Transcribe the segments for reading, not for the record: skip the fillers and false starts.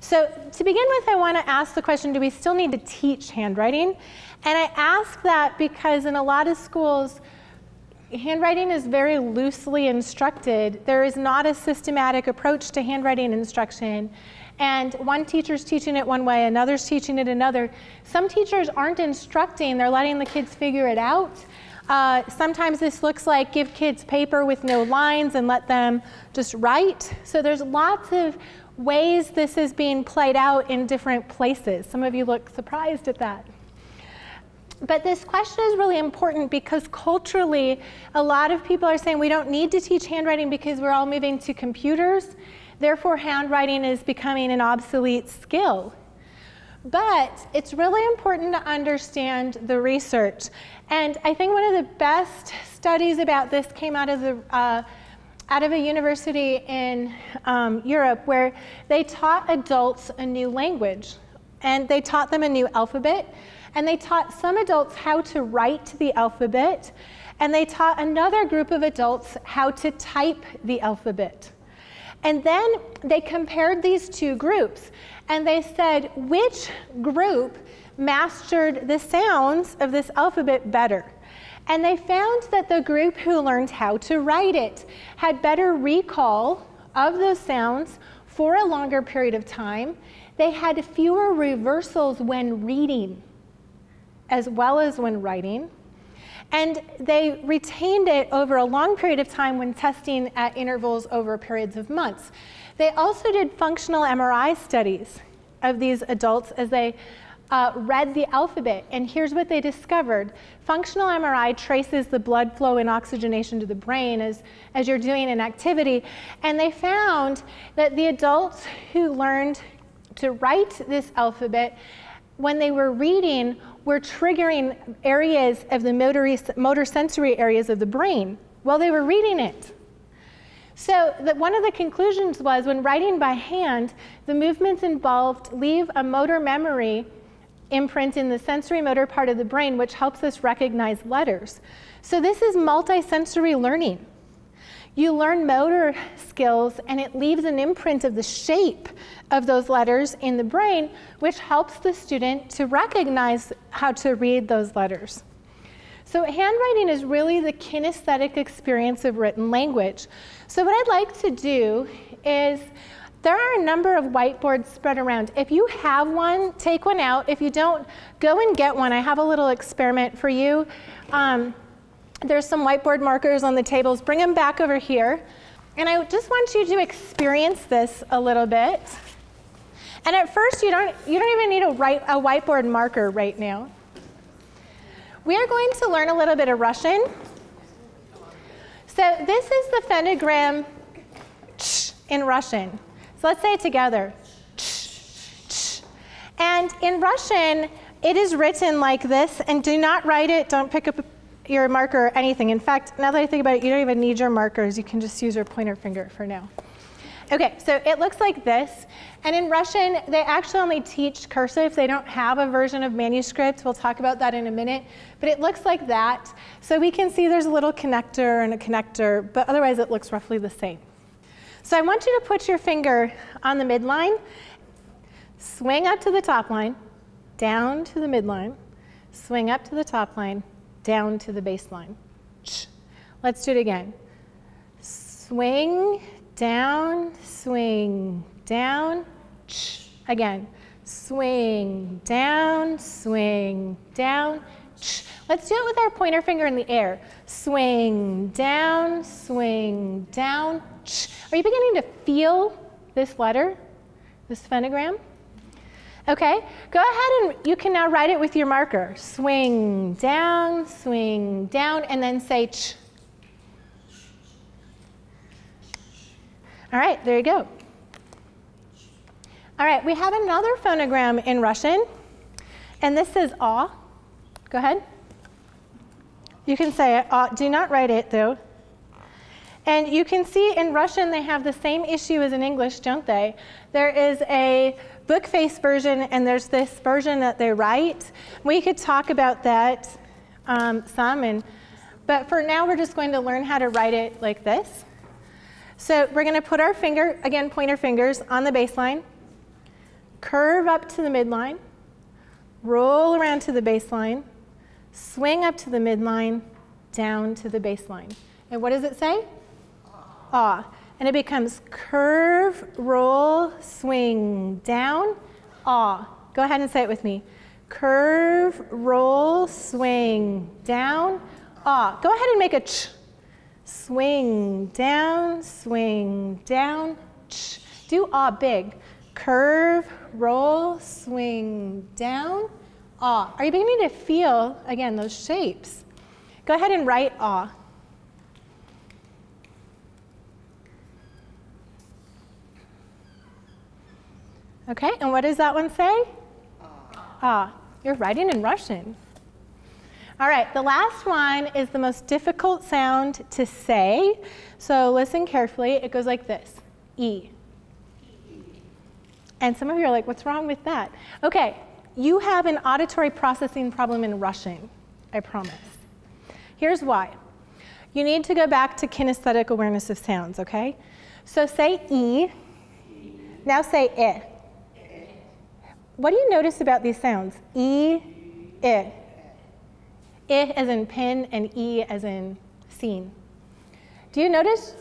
So to begin with, I want to ask the question, do we still need to teach handwriting? And I ask that because in a lot of schools, handwriting is very loosely instructed. There is not a systematic approach to handwriting instruction. And one teacher's teaching it one way, another's teaching it another. Some teachers aren't instructing, they're letting the kids figure it out. Sometimes this looks like give kids paper with no lines and let them just write. So there's lots of ways this is being played out in different places. Some of you look surprised at that. But this question is really important because culturally, a lot of people are saying we don't need to teach handwriting because we're all moving to computers. Therefore, handwriting is becoming an obsolete skill. But it's really important to understand the research. And I think one of the best studies about this came out of a university in Europe where they taught adults a new language. And they taught them a new alphabet. And they taught some adults how to write the alphabet. And they taught another group of adults how to type the alphabet. And then they compared these two groups. And they said, which group mastered the sounds of this alphabet better? And they found that the group who learned how to write it had better recall of those sounds for a longer period of time. They had fewer reversals when reading, as well as when writing. And they retained it over a long period of time when testing at intervals over periods of months. They also did functional MRI studies of these adults as they read the alphabet. And here's what they discovered. Functional MRI traces the blood flow and oxygenation to the brain as you're doing an activity. And they found that the adults who learned to write this alphabet, when they were reading, were triggering areas of the motor sensory areas of the brain while they were reading it. So one of the conclusions was when writing by hand, the movements involved leave a motor memory imprint in the sensory motor part of the brain, which helps us recognize letters. So this is multisensory learning. You learn motor skills and it leaves an imprint of the shape of those letters in the brain, which helps the student to recognize how to read those letters. So handwriting is really the kinesthetic experience of written language. So what I'd like to do is, there are a number of whiteboards spread around. If you have one, take one out. If you don't, go and get one. I have a little experiment for you. There's some whiteboard markers on the tables. Bring them back over here. And I just want you to experience this a little bit. And at first, you don't even need a whiteboard marker right now. We are going to learn a little bit of Russian. So this is the pentagram in Russian. So let's say it together. And in Russian, it is written like this. And do not write it. Don't pick up your marker or anything. In fact, now that I think about it, you don't even need your markers. You can just use your pointer finger for now. Okay, so it looks like this. And in Russian, they actually only teach cursive. They don't have a version of manuscript. We'll talk about that in a minute. But it looks like that. So we can see there's a little connector and a connector, but otherwise it looks roughly the same. So I want you to put your finger on the midline, swing up to the top line, down to the midline, swing up to the top line, down to the baseline. Let's do it again. Swing, down, again. Swing, down, down. Let's do it with our pointer finger in the air. Swing, down, down. Are you beginning to feel this letter, this pentagram? Okay, go ahead and you can now write it with your marker. Swing, down, and then say ch. All right, there you go. All right, we have another phonogram in Russian, and this is aw. Go ahead. You can say it. Do not write it, though. And you can see in Russian they have the same issue as in English, don't they? There is a book face version, and there's this version that they write. We could talk about that but for now we're just going to learn how to write it like this. So we're going to put our finger, again, pointer fingers, on the baseline. curve up to the midline, roll around to the baseline, swing up to the midline, down to the baseline. And what does it say? Ah. And it becomes curve, roll, swing, down, ah. Go ahead and say it with me. Curve, roll, swing, down, ah. Go ahead and make a ch. Swing, down, ch. Do ah big. Curve, roll, swing, down, ah. Are you beginning to feel, again, those shapes? Go ahead and write ah. Okay, and what does that one say? Ah. You're writing in Russian. All right, the last one is the most difficult sound to say. So listen carefully. It goes like this, E. And some of you are like, what's wrong with that? Okay, you have an auditory processing problem in Russian, I promise. Here's why. You need to go back to kinesthetic awareness of sounds, okay? So say E, now say I. What do you notice about these sounds? E, I. I as in pin and E as in seen. Do you notice?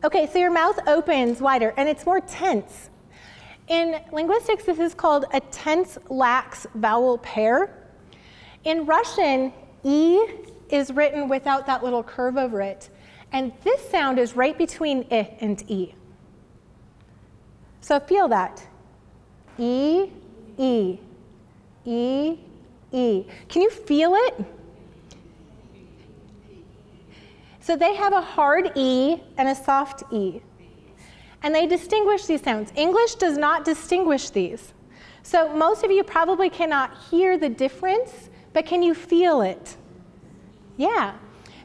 Okay, so your mouth opens wider and it's more tense. In linguistics, this is called a tense lax vowel pair. In Russian, E is written without that little curve over it. And this sound is right between I and E. So feel that. E, E, E, E. Can you feel it? So they have a hard E and a soft E. And they distinguish these sounds. English does not distinguish these. So most of you probably cannot hear the difference, but can you feel it? Yeah.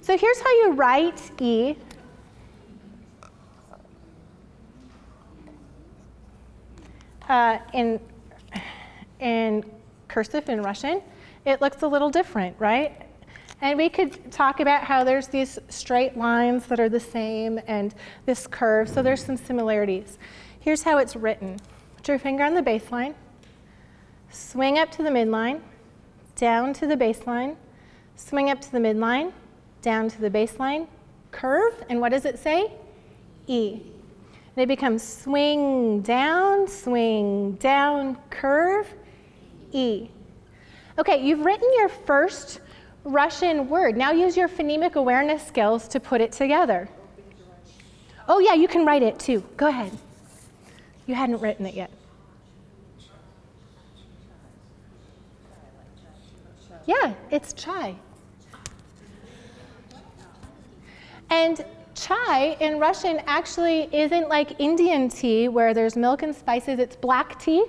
So here's how you write E. In cursive in Russian, it looks a little different, right? And we could talk about how there's these straight lines that are the same and this curve, so there's some similarities. Here's how it's written. Put your finger on the baseline, swing up to the midline, down to the baseline, swing up to the midline, down to the baseline, curve, and what does it say? E. And it becomes swing down, curve, E. Okay, you've written your first Russian word. Now use your phonemic awareness skills to put it together. Oh yeah, you can write it too. Go ahead. You hadn't written it yet. Yeah, it's chai. And chai in Russian actually isn't like Indian tea where there's milk and spices. It's black tea.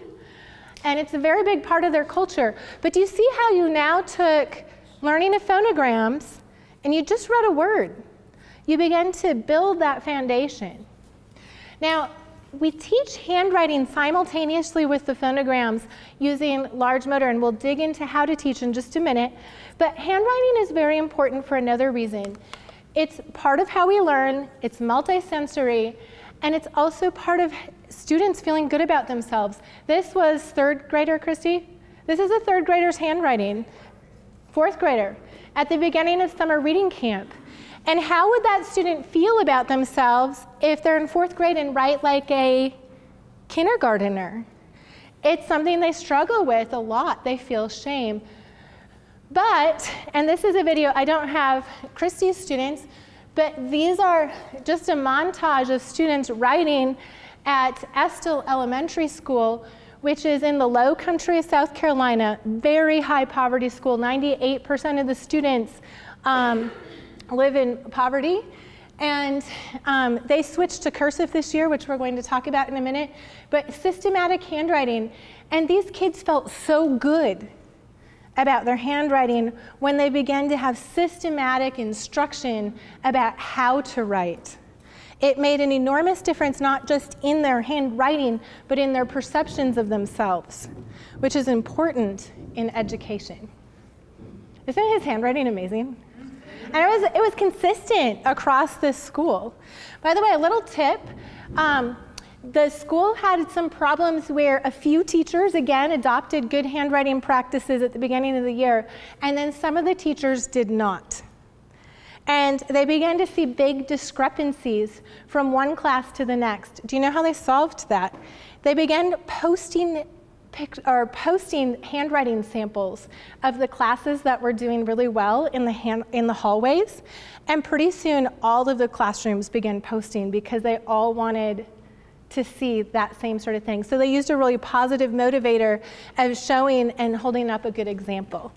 And it's a very big part of their culture. But do you see how you now took learning of phonograms and you just read a word? You began to build that foundation. Now, we teach handwriting simultaneously with the phonograms using large motor, and we'll dig into how to teach in just a minute. But handwriting is very important for another reason. It's part of how we learn, it's multisensory, and it's also part of students feeling good about themselves. This was third grader, Christy? This is a third grader's handwriting, fourth grader, at the beginning of summer reading camp. And how would that student feel about themselves if they're in fourth grade and write like a kindergartner? It's something they struggle with a lot. They feel shame. But, and this is a video, I don't have Christy's students, but these are just a montage of students writing at Estill Elementary School, which is in the low country of South Carolina, very high poverty school. 98% of the students live in poverty. And they switched to cursive this year, which we're going to talk about in a minute, but systematic handwriting. And these kids felt so good about their handwriting when they began to have systematic instruction about how to write. It made an enormous difference, not just in their handwriting, but in their perceptions of themselves, which is important in education. Isn't his handwriting amazing? And it was consistent across this school. By the way, a little tip, The school had some problems where a few teachers, again, adopted good handwriting practices at the beginning of the year, and then some of the teachers did not. And they began to see big discrepancies from one class to the next. Do you know how they solved that? They began posting handwriting samples of the classes that were doing really well in the hallways, and pretty soon all of the classrooms began posting because they all wanted to see that same sort of thing. So they used a really positive motivator of showing and holding up a good example.